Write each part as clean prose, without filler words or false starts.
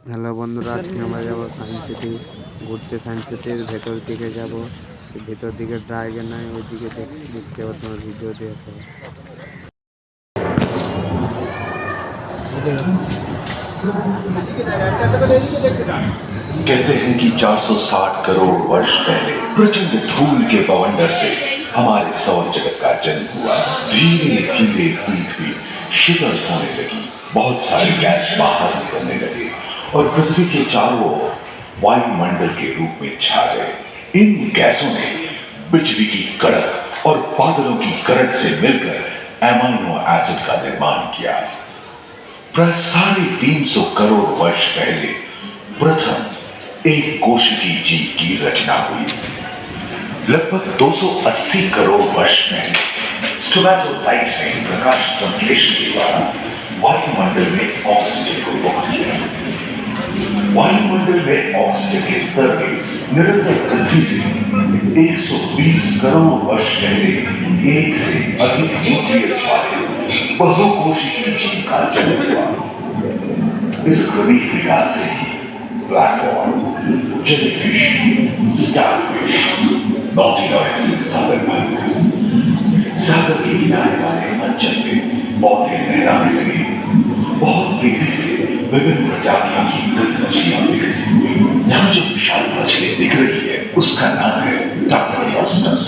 Hello বন্ধুরা, আজকে আমরা যাব সায়েন্স সিটি ঘুরতে। সায়েন্স সিটির ভেতর দিকে যাব। ভেতর দিকে ড্রাইভে নাই, ওইদিকে দেখতে পাবো, তোমার ভিডিও দেখো। कहते हैं कि 460 करोड़ वर्ष पहले प्रचंड धूल के बवंडर से हमारे सौर जगत का जन्म हुआ। धीरे धीरे पृथ्वी शीतल होने लगी, बहुत सारे गैस बाहर निकलने लगे और पृथ्वी के चारों ओर वायुमंडल के रूप में छा गए। इन गैसों ने बिजली की कड़क और बादलों की करंट से मिलकर एमाइनो एसिड का निर्माण किया। प्राय 350 करोड़ वर्ष पहले प्रथम एक कोशिकीय जीव की रचना हुई। लगभग 280 करोड़ वर्ष में स्टोमैटोलाइट ने प्रकाश संश्लेषण के द्वारा वायुमंडल में ऑक्सीजन को रोक दिया। वायुमंडल में ऑक्सीजन के स्तर में निरंतर वृद्धि से 120 करोड़ वर्ष पहले एक से अधिक न्यूक्लियस वाले बहुकोशिकीय जीव का जन्म हुआ। इस क्रमिक विकास से ही ब्लैक होल, जेलीफिश, स्टारफिश, नॉटिलॉइड्स सागर के किनारे वाले अंचल में पौधे लहराने लगे। बहुत तेजी से विभिन्न प्रजातियों की मछलियां विकसित हुई। यहाँ जो विशाल मछली दिख रही है उसका नाम है डाक्टोलॉस्टस।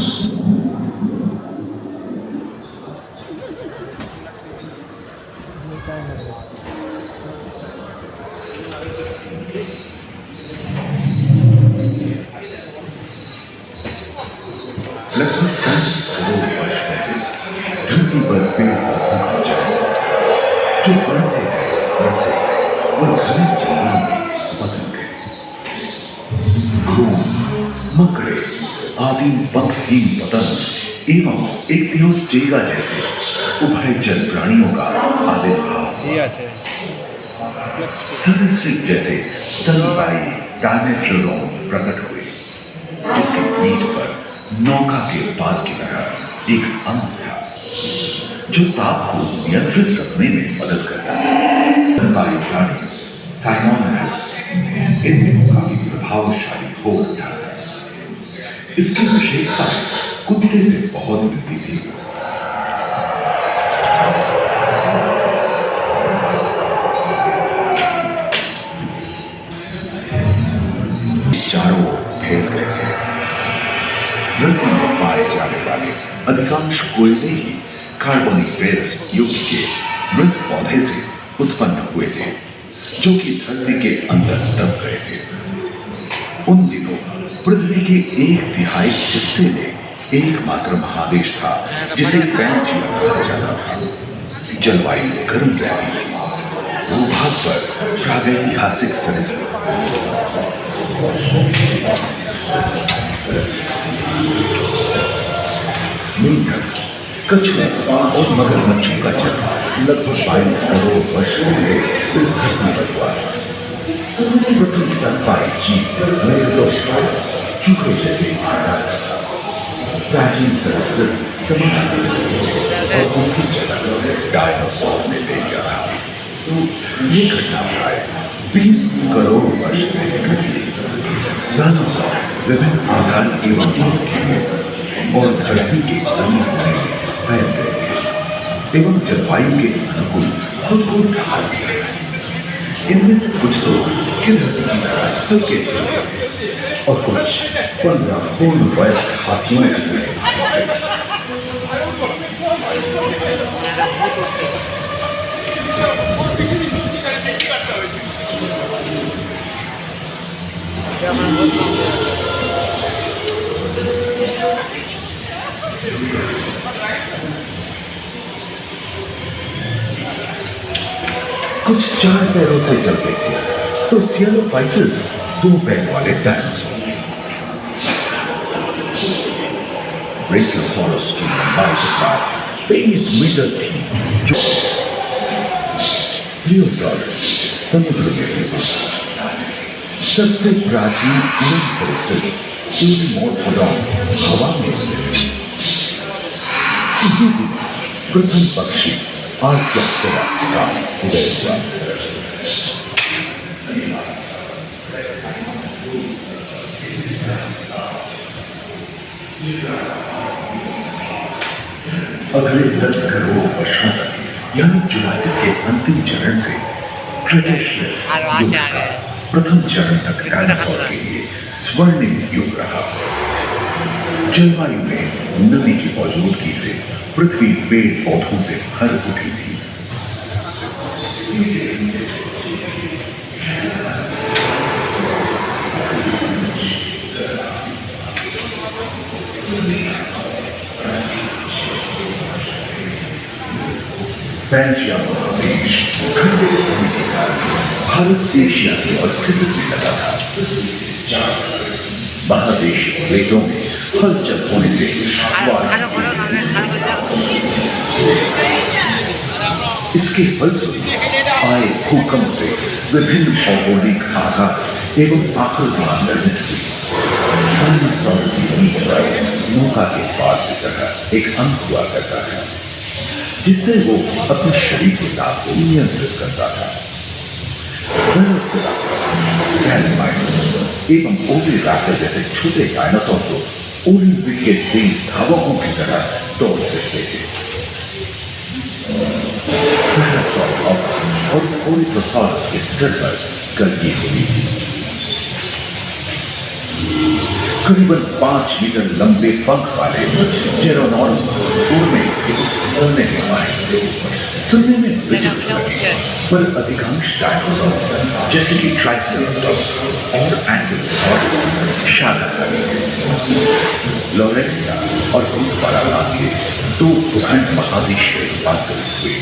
लगभग 10 करोड़ वर्ष पहले धरती पर पेड़ पौधों का जन्म जो बढ़ते और घने जंगलों में बदल गए। घूम, मकड़े आदि पंखहीन पतंग एवं इक्तियोस्टेगा जैसे उभयचर प्राणियों का आविर्भाव। सरीसृप जैसे स्तनपायी डायमेट्रोडोन प्रकट हुए, जिसके पीठ पर नौका के पाल की तरह एक अंग था जो ताप को नियंत्रित रखने में मदद करता है। स्तनपायी प्राणी साइनोमेरस इनमें काफी प्रभावशाली हो उठा। इसकी विशेषता कुत्ते से बहुत मिलती थी। चारों ओर फैल गए थे। धरती में पाए जाने वाले अधिकांश कोयले ही कार्बोनिफेरस युग के मृत पौधे से उत्पन्न हुए थे, जो कि धरती के अंदर दब गए थे। उन दिनों पृथ्वी के 1/3 हिस्से में एकमात्र महादेश था जिसे पैंजिया कहा जाता था। जलवायु गर्म रहती थी। भूभाग पर प्रागैतिहासिक मेंढक, कछुए और मगरमच्छों का जन्म लगभग 22 करोड़ वर्ष पहले इस धरती पर हुआ। प्रथम स्तनपायी जीव मेसोस्पोर चूहे जैसे प्राचीन संस्कृत समाज और उनकी जगह डायनासोर ने ले लिया था। ये घटना प्राय 20 करोड़ वर्ष पहले घटी। डायनासोर विभिन्न आकार एवं रूप के और धरती के अन्य में फैल गए एवं जलवायु के अनुकूल खुद को ढाल दिया। इनमें से कुछ तो हल्के थे और कुछ 15 पूर्ण वयस्क हाथियों में हुए। कुछ 4 पैरों से चलते थे, तो सियालोफाइटस 2 पैर वाले डायनासोर। ब्रेकियोसॉरस की लंबाई के साथ 23 मीटर थी, जो प्लियोसॉरस समुद्र में रहता। सबसे प्राचीन उड़न सरीसृप यूनिमोर्थोडॉन हवा में रहते। इसी दिन प्रथम पक्षी आर्कियोप्टेरा का उदय हुआ। अगले 10 करोड़ वर्षों तक यानी जुरासिक के अंतिम चरण से क्रेटेशियस युग का प्रथम चरण तक डायनासोर के लिए स्वर्णिम युग रहा। जलवायु में नमी की मौजूदगी से पृथ्वी पेड़ पौधों से भर उठी थी। पैंजिया महादेश खंडित होने के कारण भारत एशिया की उपस्थिति में लगा था। महादेश रेतों में हलचल होने से इसके फलस्वरूप आए भूकंप से विभिन्न भौगोलिक आकार एवं आकृतियां निर्मित हुई। साइनोसॉरस जमीन पर नौका के पास की तरह एक अंग हुआ करता है जिससे वो अपने शरीर के दाब को नियंत्रित करता था। एवं ओविराप्टर जैसे छोटे डायनासोर को ओलिंपिक के तेज धावकों की तरह दौड़ सकते थे। और ओलिथोसॉरस के सिर पर गलती हुई थी। करीबन 5 मीटर लंबे पंख वाले जेरोनॉर्म्स उड़ने सुनने में विचित्र लगे, पर अधिकांश डायनासोर जैसे कि ट्राइसेराटोप्स और एंकिलोसॉरस शाकाहारी थे। लोरेसिया और रूटवाला के 2 उभयनिष्ठ महादेश में रूपांतरित हुए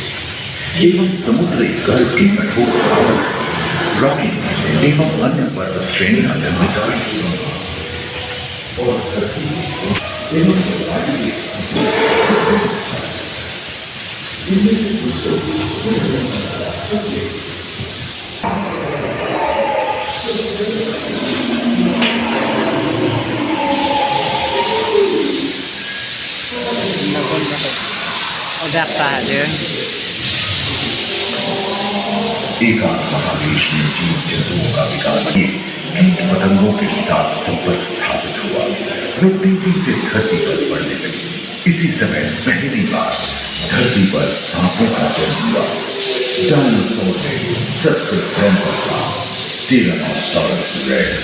एवं समुद्री गर्भ की कठोर आवरण रॉकीज एवं अन्य पर्वत श्रेणियां निर्मित हुई। जाता है जो एकांत महादेश में जीव जंतुओं का विकास कीट पतंगों के साथ संपर्क स्थापित हुआ। वे तेजी से धरती पर बढ़ने लगी। इसी समय पहली बार धरती पर सांपों का जन्म हुआ। डायनासोर में सबसे भयंकर सांप टिरानोसॉरस रेक्स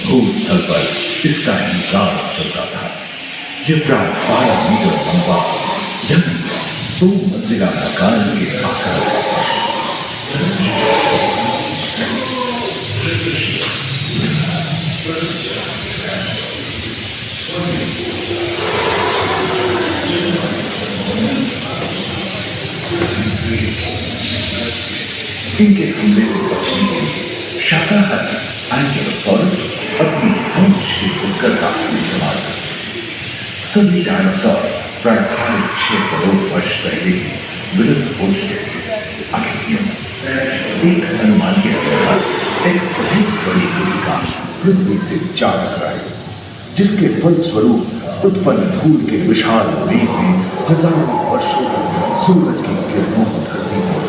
भूस्थल पर इसका इंकार चलता था। यह प्राय 12 मीटर लंबा यानी 2 मंजिला मकान के आकार का था। इनके हमले से बचने के लिए शाकाहारी एंकिलोसॉरस अपनी पूंछ की खुलकर का इस्तेमाल करते। सभी डायनासोर प्राय 6 करोड़ वर्ष पहले ही विलुप्त हो चुके थे। एक अनुमान के अनुसार एक बहुत बड़ी भूमिका पृथ्वी से जा टकराई, जिसके फलस्वरूप उत्पन्न धूल के विशाल वेग में हजारों वर्षों तक सूरज की किरणों को धरती पर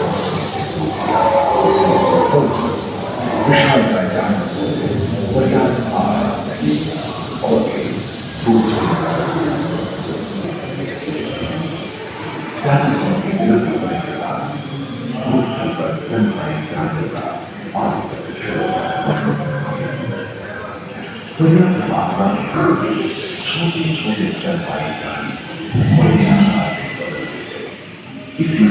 विशाल छोटे जलवायु इसी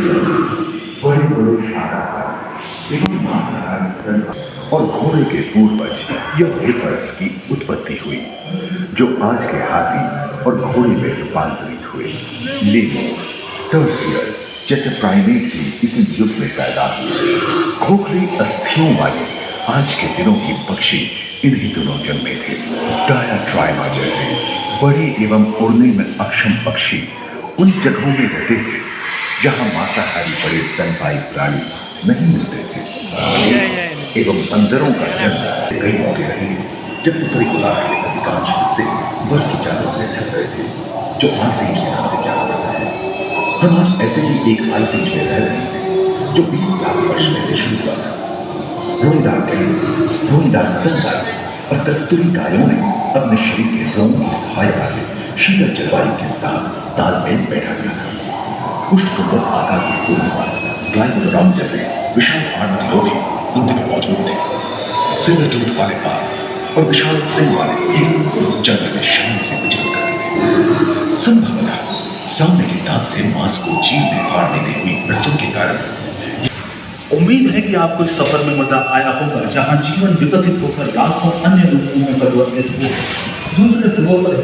बड़े बड़े शाकाहारी एवं मांसाहारी और घोड़े के पूर्वज यह हिपर्स की उत्पत्ति हुई, जो आज के हाथी और घोड़े में रूपांतरित हुए। लेमो टर्सियर जैसे प्राइमेट भी इसी युग में पैदा हुए। खोखली अस्थियों वाले आज के दिनों की पक्षी इन्हीं दिनों जन्मे थे। डायाट्राइमा जैसे बड़े एवं उड़ने में अक्षम पक्षी उन जगहों में रहते थे जहां मांसाहारी बड़े स्तनपायी प्राणी नहीं मिलते थे। एवं बंदरों का जन्म कई मौके रहे जब उत्तरी गोलार्ध के अधिकांश हिस्से बर्फ की चादरों से ढक गए थे, जो आइस एज के नाम से जाना जाता है। हम आज ऐसे ही एक आइस एज में रह रहे हैं जो 20 लाख वर्ष पहले शुरू हुआ था। रोईदार गहरे, रोईदार स्तनधारी और कस्तूरी गायों ने अपने शरीर के रोम की सहायता से शीतल जलवायु के साथ तालमेल बैठा दिया था। उष्णकटिबंध आकार के फूल ग्लाइकोडोरम जैसे विशाल आर्द्र भी उनके में मौजूद थे। सिर टूट वाले बाल और विशाल सिंह वाले हीरे जंगल में शान से विचरण करते थे। संभवतः सामने के दांत से मांस को चीरने फाड़ने में हुई अड़चन के कारण। उम्मीद है कि आपको इस सफर में मजा आया होगा, जहां जीवन विकसित होकर लाखों अन्य लोगों में परिवर्तित हो। दूसरे ध्रुवों पर